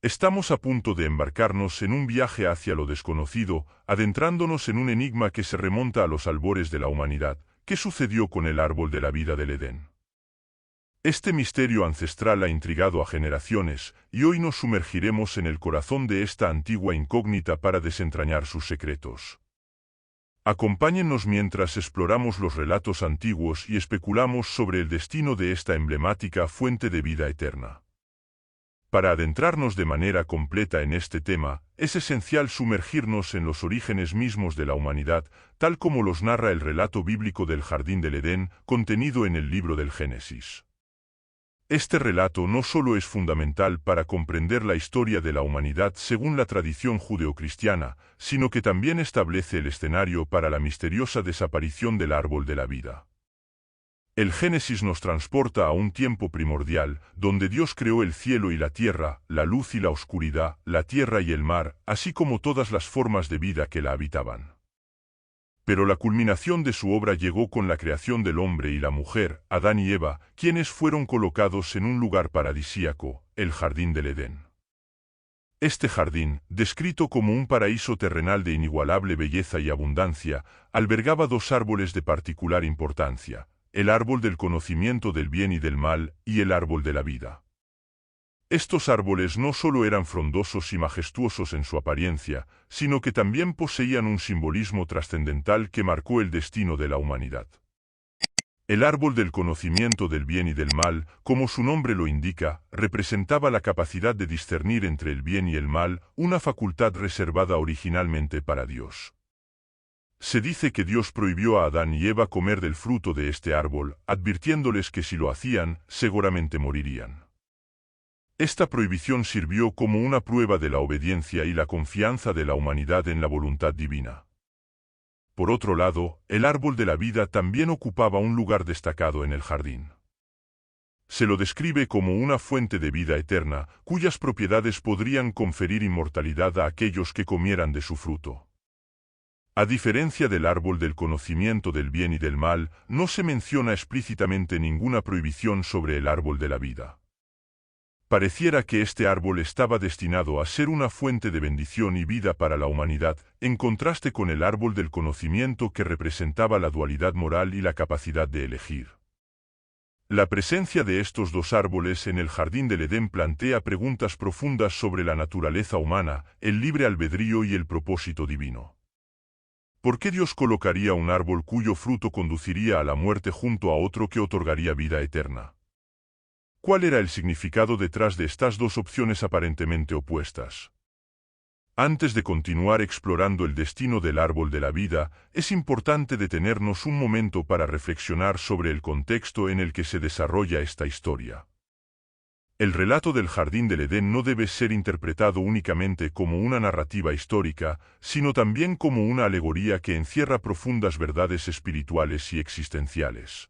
Estamos a punto de embarcarnos en un viaje hacia lo desconocido, adentrándonos en un enigma que se remonta a los albores de la humanidad. ¿Qué sucedió con el árbol de la vida del Edén? Este misterio ancestral ha intrigado a generaciones, y hoy nos sumergiremos en el corazón de esta antigua incógnita para desentrañar sus secretos. Acompáñennos mientras exploramos los relatos antiguos y especulamos sobre el destino de esta emblemática fuente de vida eterna. Para adentrarnos de manera completa en este tema, es esencial sumergirnos en los orígenes mismos de la humanidad, tal como los narra el relato bíblico del Jardín del Edén, contenido en el libro del Génesis. Este relato no solo es fundamental para comprender la historia de la humanidad según la tradición judeocristiana, sino que también establece el escenario para la misteriosa desaparición del árbol de la vida. El Génesis nos transporta a un tiempo primordial, donde Dios creó el cielo y la tierra, la luz y la oscuridad, la tierra y el mar, así como todas las formas de vida que la habitaban. Pero la culminación de su obra llegó con la creación del hombre y la mujer, Adán y Eva, quienes fueron colocados en un lugar paradisíaco, el Jardín del Edén. Este jardín, descrito como un paraíso terrenal de inigualable belleza y abundancia, albergaba dos árboles de particular importancia: el árbol del conocimiento del bien y del mal, y el árbol de la vida. Estos árboles no solo eran frondosos y majestuosos en su apariencia, sino que también poseían un simbolismo trascendental que marcó el destino de la humanidad. El árbol del conocimiento del bien y del mal, como su nombre lo indica, representaba la capacidad de discernir entre el bien y el mal, una facultad reservada originalmente para Dios. Se dice que Dios prohibió a Adán y Eva comer del fruto de este árbol, advirtiéndoles que si lo hacían, seguramente morirían. Esta prohibición sirvió como una prueba de la obediencia y la confianza de la humanidad en la voluntad divina. Por otro lado, el árbol de la vida también ocupaba un lugar destacado en el jardín. Se lo describe como una fuente de vida eterna, cuyas propiedades podrían conferir inmortalidad a aquellos que comieran de su fruto. A diferencia del árbol del conocimiento del bien y del mal, no se menciona explícitamente ninguna prohibición sobre el árbol de la vida. Pareciera que este árbol estaba destinado a ser una fuente de bendición y vida para la humanidad, en contraste con el árbol del conocimiento que representaba la dualidad moral y la capacidad de elegir. La presencia de estos dos árboles en el Jardín del Edén plantea preguntas profundas sobre la naturaleza humana, el libre albedrío y el propósito divino. ¿Por qué Dios colocaría un árbol cuyo fruto conduciría a la muerte junto a otro que otorgaría vida eterna? ¿Cuál era el significado detrás de estas dos opciones aparentemente opuestas? Antes de continuar explorando el destino del árbol de la vida, es importante detenernos un momento para reflexionar sobre el contexto en el que se desarrolla esta historia. El relato del Jardín del Edén no debe ser interpretado únicamente como una narrativa histórica, sino también como una alegoría que encierra profundas verdades espirituales y existenciales.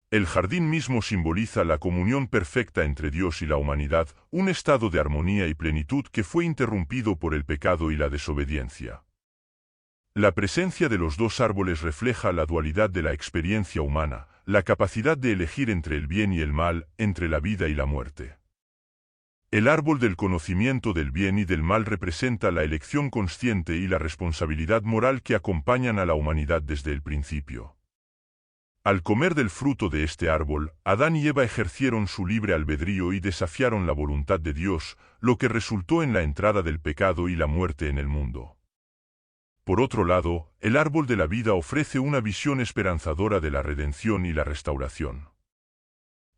El jardín mismo simboliza la comunión perfecta entre Dios y la humanidad, un estado de armonía y plenitud que fue interrumpido por el pecado y la desobediencia. La presencia de los dos árboles refleja la dualidad de la experiencia humana, la capacidad de elegir entre el bien y el mal, entre la vida y la muerte. El árbol del conocimiento del bien y del mal representa la elección consciente y la responsabilidad moral que acompañan a la humanidad desde el principio. Al comer del fruto de este árbol, Adán y Eva ejercieron su libre albedrío y desafiaron la voluntad de Dios, lo que resultó en la entrada del pecado y la muerte en el mundo. Por otro lado, el árbol de la vida ofrece una visión esperanzadora de la redención y la restauración.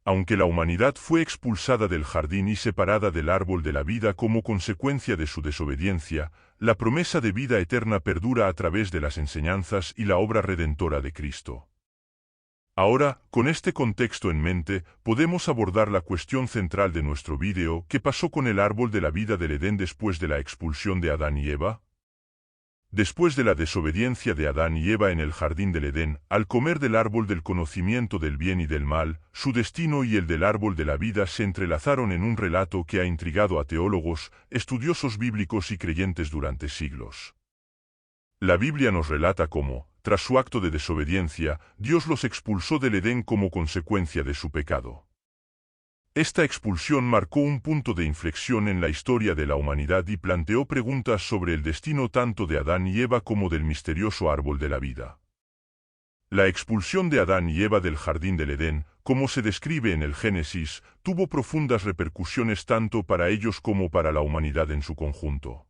Aunque la humanidad fue expulsada del jardín y separada del árbol de la vida como consecuencia de su desobediencia, la promesa de vida eterna perdura a través de las enseñanzas y la obra redentora de Cristo. Ahora, con este contexto en mente, podemos abordar la cuestión central de nuestro vídeo: ¿qué pasó con el árbol de la vida del Edén después de la expulsión de Adán y Eva? Después de la desobediencia de Adán y Eva en el Jardín del Edén, al comer del árbol del conocimiento del bien y del mal, su destino y el del árbol de la vida se entrelazaron en un relato que ha intrigado a teólogos, estudiosos bíblicos y creyentes durante siglos. La Biblia nos relata cómo, tras su acto de desobediencia, Dios los expulsó del Edén como consecuencia de su pecado. Esta expulsión marcó un punto de inflexión en la historia de la humanidad y planteó preguntas sobre el destino tanto de Adán y Eva como del misterioso árbol de la vida. La expulsión de Adán y Eva del jardín del Edén, como se describe en el Génesis, tuvo profundas repercusiones tanto para ellos como para la humanidad en su conjunto.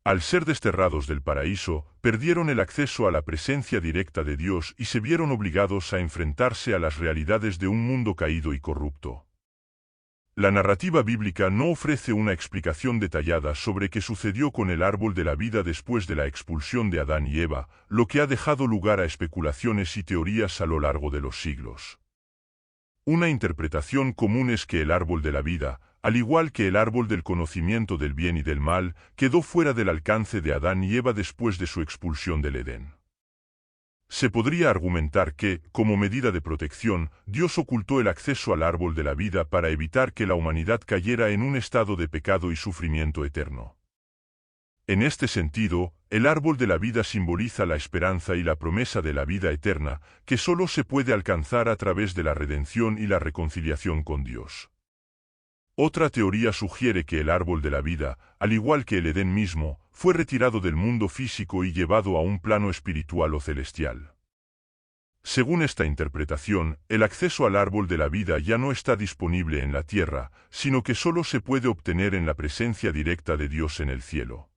Al ser desterrados del paraíso, perdieron el acceso a la presencia directa de Dios y se vieron obligados a enfrentarse a las realidades de un mundo caído y corrupto. La narrativa bíblica no ofrece una explicación detallada sobre qué sucedió con el árbol de la vida después de la expulsión de Adán y Eva, lo que ha dejado lugar a especulaciones y teorías a lo largo de los siglos. Una interpretación común es que el árbol de la vida, al igual que el árbol del conocimiento del bien y del mal, quedó fuera del alcance de Adán y Eva después de su expulsión del Edén. Se podría argumentar que, como medida de protección, Dios ocultó el acceso al árbol de la vida para evitar que la humanidad cayera en un estado de pecado y sufrimiento eterno. En este sentido, el árbol de la vida simboliza la esperanza y la promesa de la vida eterna, que solo se puede alcanzar a través de la redención y la reconciliación con Dios. Otra teoría sugiere que el árbol de la vida, al igual que el Edén mismo, fue retirado del mundo físico y llevado a un plano espiritual o celestial. Según esta interpretación, el acceso al árbol de la vida ya no está disponible en la tierra, sino que solo se puede obtener en la presencia directa de Dios en el cielo.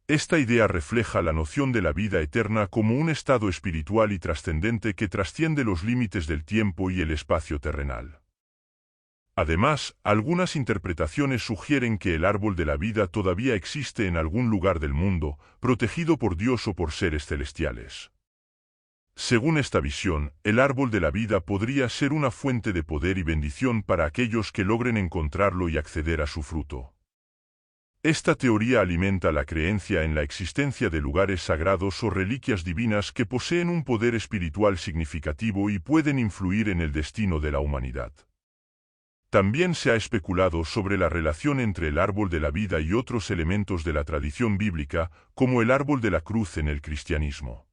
Esta idea refleja la noción de la vida eterna como un estado espiritual y trascendente que trasciende los límites del tiempo y el espacio terrenal. Además, algunas interpretaciones sugieren que el árbol de la vida todavía existe en algún lugar del mundo, protegido por Dios o por seres celestiales. Según esta visión, el árbol de la vida podría ser una fuente de poder y bendición para aquellos que logren encontrarlo y acceder a su fruto. Esta teoría alimenta la creencia en la existencia de lugares sagrados o reliquias divinas que poseen un poder espiritual significativo y pueden influir en el destino de la humanidad. También se ha especulado sobre la relación entre el árbol de la vida y otros elementos de la tradición bíblica, como el árbol de la cruz en el cristianismo.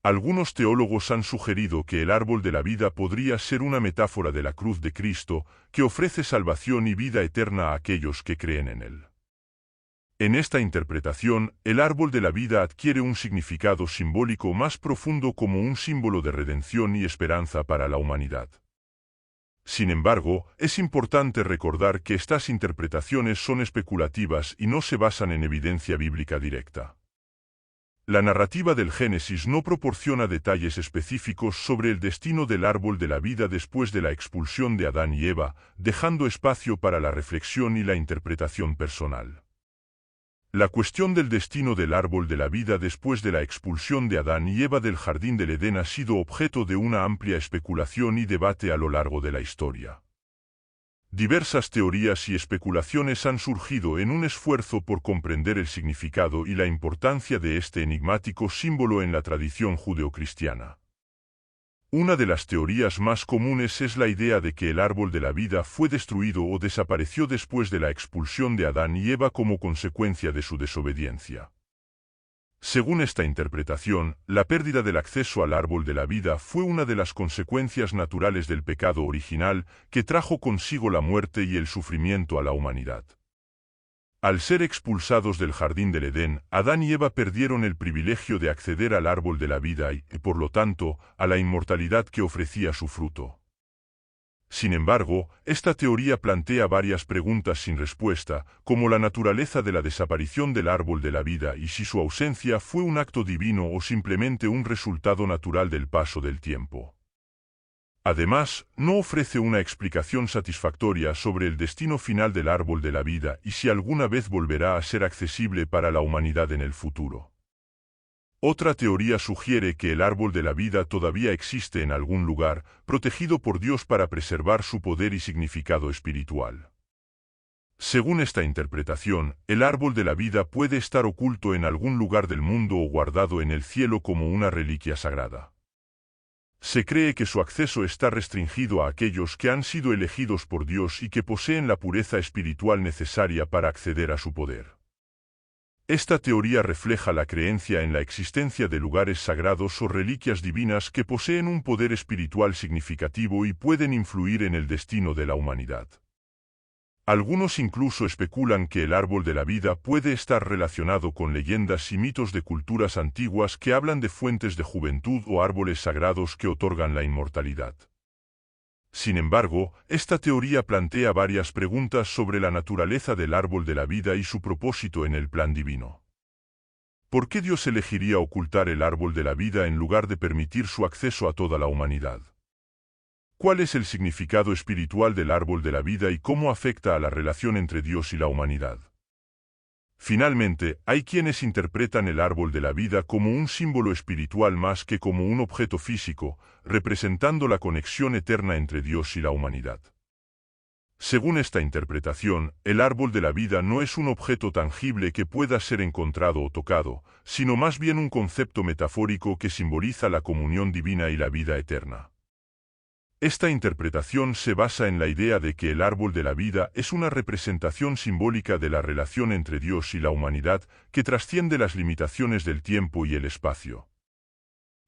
Algunos teólogos han sugerido que el árbol de la vida podría ser una metáfora de la cruz de Cristo, que ofrece salvación y vida eterna a aquellos que creen en él. En esta interpretación, el árbol de la vida adquiere un significado simbólico más profundo como un símbolo de redención y esperanza para la humanidad. Sin embargo, es importante recordar que estas interpretaciones son especulativas y no se basan en evidencia bíblica directa. La narrativa del Génesis no proporciona detalles específicos sobre el destino del árbol de la vida después de la expulsión de Adán y Eva, dejando espacio para la reflexión y la interpretación personal. La cuestión del destino del árbol de la vida después de la expulsión de Adán y Eva del jardín del Edén ha sido objeto de una amplia especulación y debate a lo largo de la historia. Diversas teorías y especulaciones han surgido en un esfuerzo por comprender el significado y la importancia de este enigmático símbolo en la tradición judeocristiana. Una de las teorías más comunes es la idea de que el árbol de la vida fue destruido o desapareció después de la expulsión de Adán y Eva como consecuencia de su desobediencia. Según esta interpretación, la pérdida del acceso al árbol de la vida fue una de las consecuencias naturales del pecado original que trajo consigo la muerte y el sufrimiento a la humanidad. Al ser expulsados del jardín del Edén, Adán y Eva perdieron el privilegio de acceder al árbol de la vida y, por lo tanto, a la inmortalidad que ofrecía su fruto. Sin embargo, esta teoría plantea varias preguntas sin respuesta, como la naturaleza de la desaparición del árbol de la vida y si su ausencia fue un acto divino o simplemente un resultado natural del paso del tiempo. Además, no ofrece una explicación satisfactoria sobre el destino final del árbol de la vida y si alguna vez volverá a ser accesible para la humanidad en el futuro. Otra teoría sugiere que el árbol de la vida todavía existe en algún lugar, protegido por Dios para preservar su poder y significado espiritual. Según esta interpretación, el árbol de la vida puede estar oculto en algún lugar del mundo o guardado en el cielo como una reliquia sagrada. Se cree que su acceso está restringido a aquellos que han sido elegidos por Dios y que poseen la pureza espiritual necesaria para acceder a su poder. Esta teoría refleja la creencia en la existencia de lugares sagrados o reliquias divinas que poseen un poder espiritual significativo y pueden influir en el destino de la humanidad. Algunos incluso especulan que el árbol de la vida puede estar relacionado con leyendas y mitos de culturas antiguas que hablan de fuentes de juventud o árboles sagrados que otorgan la inmortalidad. Sin embargo, esta teoría plantea varias preguntas sobre la naturaleza del árbol de la vida y su propósito en el plan divino. ¿Por qué Dios elegiría ocultar el árbol de la vida en lugar de permitir su acceso a toda la humanidad? ¿Cuál es el significado espiritual del árbol de la vida y cómo afecta a la relación entre Dios y la humanidad? Finalmente, hay quienes interpretan el árbol de la vida como un símbolo espiritual más que como un objeto físico, representando la conexión eterna entre Dios y la humanidad. Según esta interpretación, el árbol de la vida no es un objeto tangible que pueda ser encontrado o tocado, sino más bien un concepto metafórico que simboliza la comunión divina y la vida eterna. Esta interpretación se basa en la idea de que el árbol de la vida es una representación simbólica de la relación entre Dios y la humanidad que trasciende las limitaciones del tiempo y el espacio.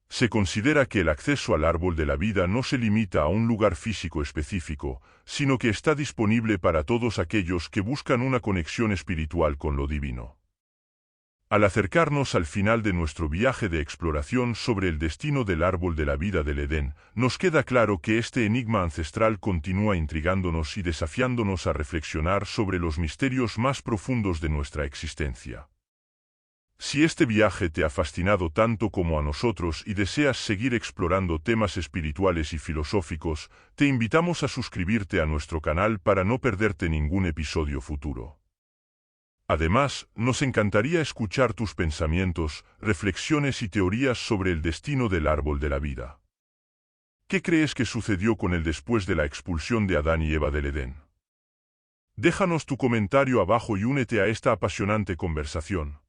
Se considera que el acceso al árbol de la vida no se limita a un lugar físico específico, sino que está disponible para todos aquellos que buscan una conexión espiritual con lo divino. Al acercarnos al final de nuestro viaje de exploración sobre el destino del árbol de la vida del Edén, nos queda claro que este enigma ancestral continúa intrigándonos y desafiándonos a reflexionar sobre los misterios más profundos de nuestra existencia. Si este viaje te ha fascinado tanto como a nosotros y deseas seguir explorando temas espirituales y filosóficos, te invitamos a suscribirte a nuestro canal para no perderte ningún episodio futuro. Además, nos encantaría escuchar tus pensamientos, reflexiones y teorías sobre el destino del árbol de la vida. ¿Qué crees que sucedió con él después de la expulsión de Adán y Eva del Edén? Déjanos tu comentario abajo y únete a esta apasionante conversación.